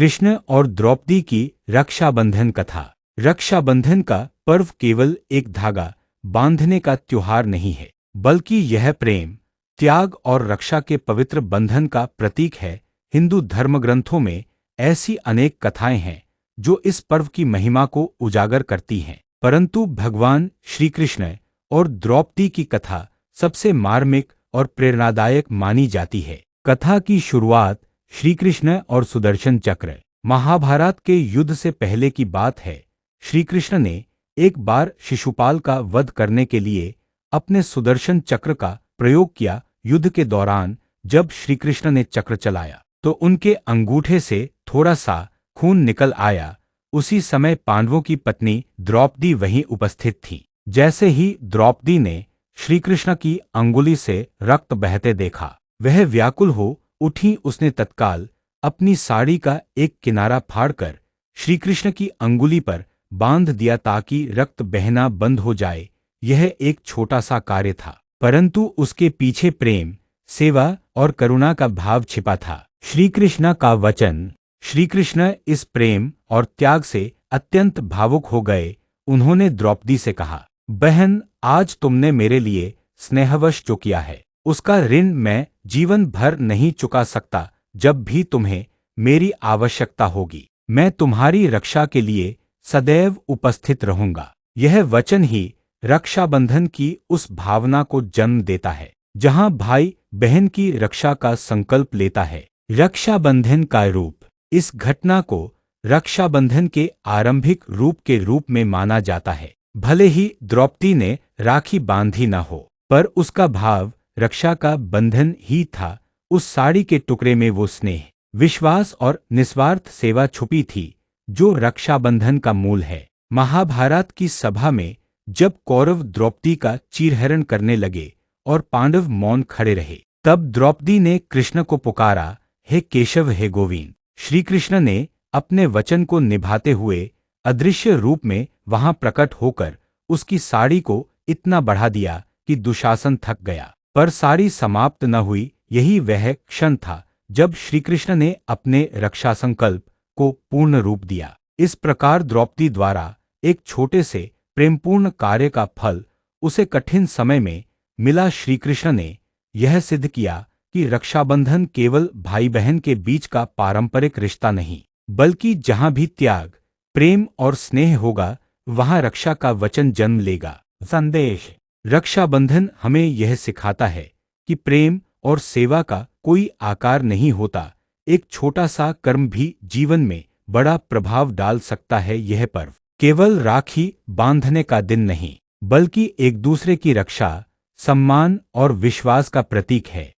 कृष्ण और द्रौपदी की रक्षाबंधन कथा। रक्षाबंधन का पर्व केवल एक धागा बांधने का त्योहार नहीं है, बल्कि यह प्रेम, त्याग और रक्षा के पवित्र बंधन का प्रतीक है। हिंदू धर्मग्रंथों में ऐसी अनेक कथाएं हैं जो इस पर्व की महिमा को उजागर करती हैं, परंतु भगवान श्री कृष्ण और द्रौपदी की कथा सबसे मार्मिक और प्रेरणादायक मानी जाती है। कथा की शुरुआत श्री कृष्ण और सुदर्शन चक्र। महाभारत के युद्ध से पहले की बात है। श्री कृष्ण ने एक बार शिशुपाल का वध करने के लिए अपने सुदर्शन चक्र का प्रयोग किया। युद्ध के दौरान जब श्री कृष्ण ने चक्र चलाया तो उनके अंगूठे से थोड़ा सा खून निकल आया। उसी समय पांडवों की पत्नी द्रौपदी वहीं उपस्थित थी। जैसे ही द्रौपदी ने श्री कृष्ण की अंगुली से रक्त बहते देखा, वह व्याकुल हो उठी। उसने तत्काल अपनी साड़ी का एक किनारा फाड़कर श्री कृष्ण की अंगुली पर बांध दिया ताकि रक्त बहना बंद हो जाए। यह एक छोटा सा कार्य था, परंतु उसके पीछे प्रेम, सेवा और करुणा का भाव छिपा था। श्री कृष्ण का वचन। श्री कृष्ण इस प्रेम और त्याग से अत्यंत भावुक हो गए। उन्होंने द्रौपदी से कहा, बहन, आज तुमने मेरे लिए स्नेहवश जो किया है, उसका ऋण मैं जीवन भर नहीं चुका सकता। जब भी तुम्हें मेरी आवश्यकता होगी, मैं तुम्हारी रक्षा के लिए सदैव उपस्थित रहूंगा। यह वचन ही रक्षाबंधन की उस भावना को जन्म देता है जहां भाई बहन की रक्षा का संकल्प लेता है। रक्षाबंधन का रूप। इस घटना को रक्षाबंधन के आरंभिक रूप के रूप में माना जाता है। भले ही द्रौपदी ने राखी बांधी न हो, पर उसका भाव रक्षा का बंधन ही था। उस साड़ी के टुकड़े में वो स्नेह, विश्वास और निस्वार्थ सेवा छुपी थी जो रक्षाबंधन का मूल है। महाभारत की सभा में जब कौरव द्रौपदी का चीरहरण करने लगे और पांडव मौन खड़े रहे, तब द्रौपदी ने कृष्ण को पुकारा, हे केशव, हे गोविंद। श्री कृष्ण ने अपने वचन को निभाते हुए अदृश्य रूप में वहां प्रकट होकर उसकी साड़ी को इतना बढ़ा दिया कि दुशासन थक गया। पर साड़ी समाप्त न हुई। यही वह क्षण था जब श्री कृष्ण ने अपने रक्षा संकल्प को पूर्ण रूप दिया। इस प्रकार द्रौपदी द्वारा एक छोटे से प्रेमपूर्ण कार्य का फल उसे कठिन समय में मिला। श्री कृष्ण ने यह सिद्ध किया कि रक्षाबंधन केवल भाई बहन के बीच का पारंपरिक रिश्ता नहीं, बल्कि जहां भी त्याग, प्रेम और स्नेह होगा, वहां रक्षा का वचन जन्म लेगा। संदेश। रक्षाबंधन हमें यह सिखाता है कि प्रेम और सेवा का कोई आकार नहीं होता। एक छोटा सा कर्म भी जीवन में बड़ा प्रभाव डाल सकता है। यह पर्व केवल राखी बांधने का दिन नहीं, बल्कि एक दूसरे की रक्षा, सम्मान और विश्वास का प्रतीक है।